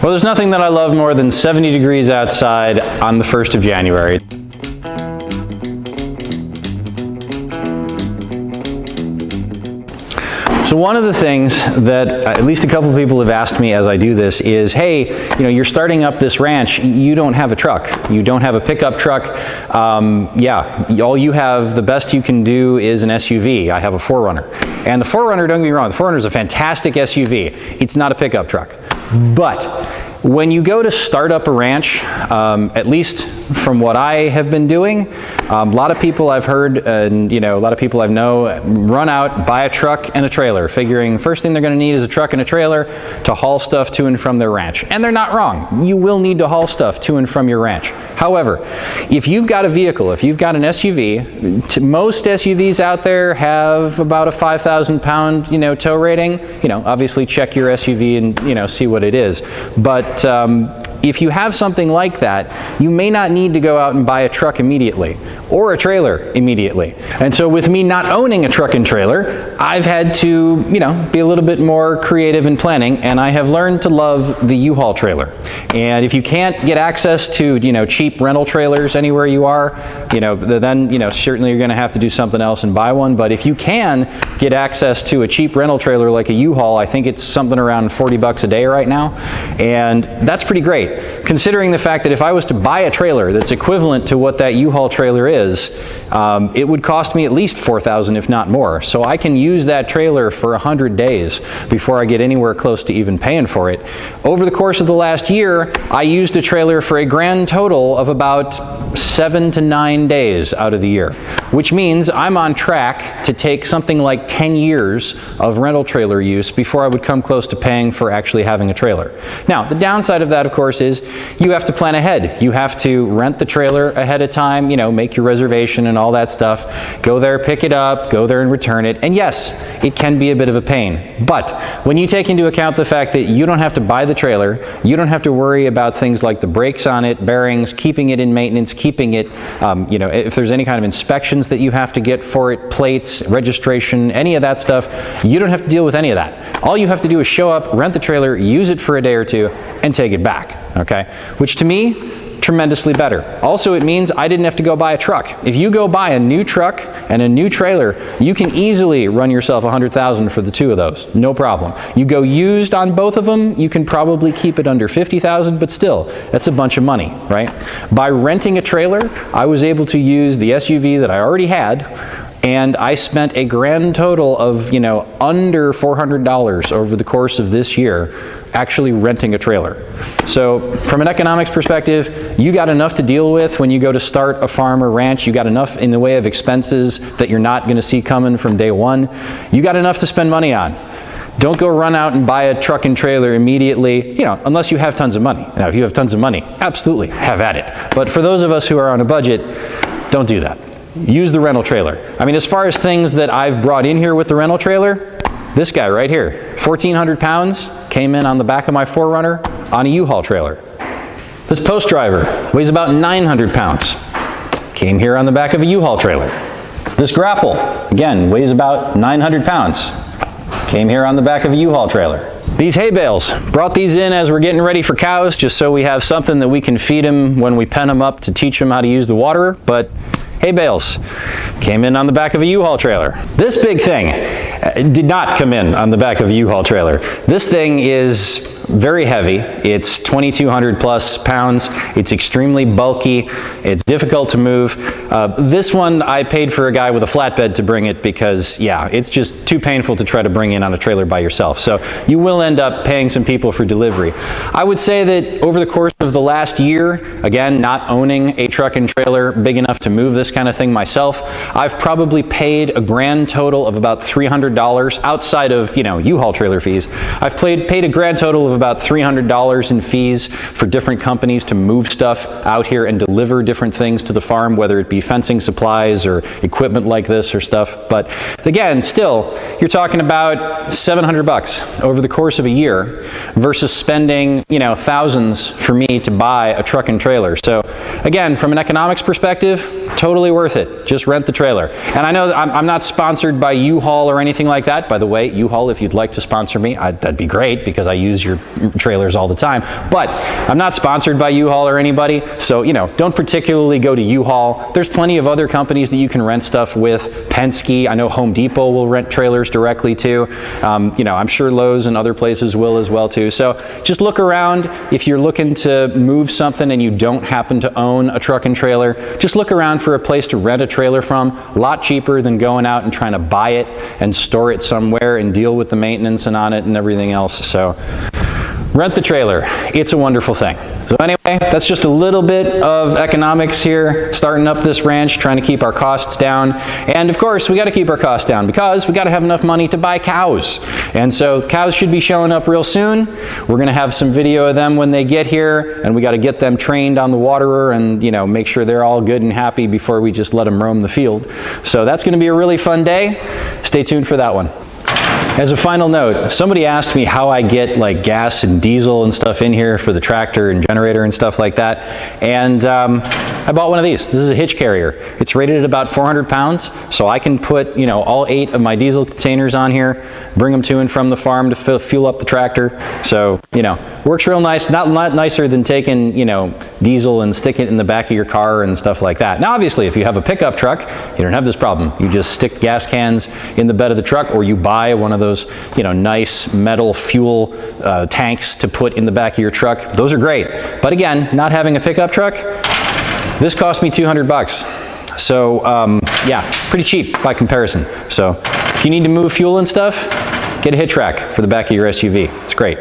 Well, there's nothing that I love more than 70 degrees outside on the 1st of January. So one of the things that at least a couple of people have asked me as I do this is, hey, you're starting up this ranch, you don't have a truck, you don't have a pickup truck, all you have, the best you can do is an SUV. I have a 4Runner. And the 4Runner, don't get me wrong, the 4Runner is a fantastic SUV. It's not a pickup truck. But when you go to start up a ranch, at least from what I have been doing, a lot of people I've heard, and a lot of people I know, run out, buy a truck and a trailer, figuring first thing they're going to need is a truck and a trailer to haul stuff to and from their ranch. And they're not wrong. You will need to haul stuff to and from your ranch. However, if you've got a vehicle, if you've got an SUV, most SUVs out there have about a 5,000 pound, tow rating. Obviously check your SUV and, see what it is. But if you have something like that, you may not need to go out and buy a truck immediately or a trailer immediately. And so with me not owning a truck and trailer, I've had to, be a little bit more creative in planning, and I have learned to love the U-Haul trailer. And if you can't get access to, cheap rental trailers anywhere you are, then, certainly you're going to have to do something else and buy one. But if you can get access to a cheap rental trailer like a U-Haul, I think it's something around 40 bucks a day right now. And that's pretty great, considering the fact that if I was to buy a trailer that's equivalent to what that U-Haul trailer is, it would cost me at least $4,000, if not more. So I can use that trailer for 100 days before I get anywhere close to even paying for it. Over the course of the last year, I used a trailer for a grand total of about 7 to 9 days out of the year, which means I'm on track to take something like 10 years of rental trailer use before I would come close to paying for actually having a trailer. Now, the downside of that, of course, is you have to plan ahead. You have to rent the trailer ahead of time, make your reservation and all that stuff. Go there, pick it up, go there and return it. And yes, it can be a bit of a pain. But when you take into account the fact that you don't have to buy the trailer, you don't have to worry about things like the brakes on it, bearings, keeping it in maintenance, keeping it, if there's any kind of inspections that you have to get for it, plates, registration, any of that stuff, you don't have to deal with any of that. All you have to do is show up, rent the trailer, use it for a day or two, and take it back, okay? Which to me, tremendously better. Also, it means I didn't have to go buy a truck. If you go buy a new truck and a new trailer, you can easily run yourself $100,000 for the two of those, no problem. You go used on both of them, you can probably keep it under $50,000, but still, that's a bunch of money, right? By renting a trailer, I was able to use the SUV that I already had, and I spent a grand total of, under $400 over the course of this year actually renting a trailer. So from an economics perspective, you got enough to deal with when you go to start a farm or ranch. You got enough in the way of expenses that you're not going to see coming from day one. You got enough to spend money on. Don't go run out and buy a truck and trailer immediately, unless you have tons of money. Now, if you have tons of money, absolutely, have at it. But for those of us who are on a budget, don't do that. Use the rental trailer. I mean, as far as things that I've brought in here with the rental trailer, this guy right here, 1,400 pounds, came in on the back of my 4Runner on a U-Haul trailer. This post driver weighs about 900 pounds, came here on the back of a U-Haul trailer. This grapple, again, weighs about 900 pounds, came here on the back of a U-Haul trailer. These hay bales, brought these in as we're getting ready for cows, just so we have something that we can feed them when we pen them up to teach them how to use the waterer. But hay bales came in on the back of a U-Haul trailer. This big thing did not come in on the back of a U-Haul trailer. This thing is very heavy. It's 2,200 plus pounds. It's extremely bulky. It's difficult to move. This one I paid for a guy with a flatbed to bring it because, yeah, it's just too painful to try to bring in on a trailer by yourself. So you will end up paying some people for delivery. I would say that over the course of the last year, again, not owning a truck and trailer big enough to move this kind of thing myself, I've probably paid a grand total of about $300 outside of, U-Haul trailer fees. I've paid a grand total of about $300 in fees for different companies to move stuff out here and deliver different things to the farm, whether it be fencing supplies or equipment like this or stuff. But again, still, you're talking about $700 over the course of a year versus spending, thousands for me to buy a truck and trailer. So again, from an economics perspective, totally totally worth it. Just rent the trailer. And I know that I'm not sponsored by U-Haul or anything like that. By the way, U-Haul, if you'd like to sponsor me, that'd be great because I use your trailers all the time. But I'm not sponsored by U-Haul or anybody, so don't particularly go to U-Haul. There's plenty of other companies that you can rent stuff with. Penske, I know Home Depot will rent trailers directly too. I'm sure Lowe's and other places will as well too. So just look around. If you're looking to move something and you don't happen to own a truck and trailer, just look around for a place to rent a trailer from. A lot cheaper than going out and trying to buy it and store it somewhere and deal with the maintenance and on it and everything else. So rent the trailer. It's a wonderful thing. So anyway, that's just a little bit of economics here, starting up this ranch, trying to keep our costs down. And of course, we got to keep our costs down because we got to have enough money to buy cows. And so cows should be showing up real soon. We're going to have some video of them when they get here, and we got to get them trained on the waterer and, make sure they're all good and happy before we just let them roam the field. So that's going to be a really fun day. Stay tuned for that one. As a final note, somebody asked me how I get like gas and diesel and stuff in here for the tractor and generator and stuff like that. And I bought one of these. This is a hitch carrier. It's rated at about 400 pounds, so I can put all 8 of my diesel containers on here, bring them to and from the farm to fuel up the tractor. So works real nice. Not nicer than taking diesel and stick it in the back of your car and stuff like that. Now obviously, if you have a pickup truck, you don't have this problem. You just stick gas cans in the bed of the truck, or you buy one of those nice metal fuel tanks to put in the back of your truck. Those are great. But again, not having a pickup truck, this cost me $200. So yeah, pretty cheap by comparison. So if you need to move fuel and stuff, get a hitch rack for the back of your SUV. It's great.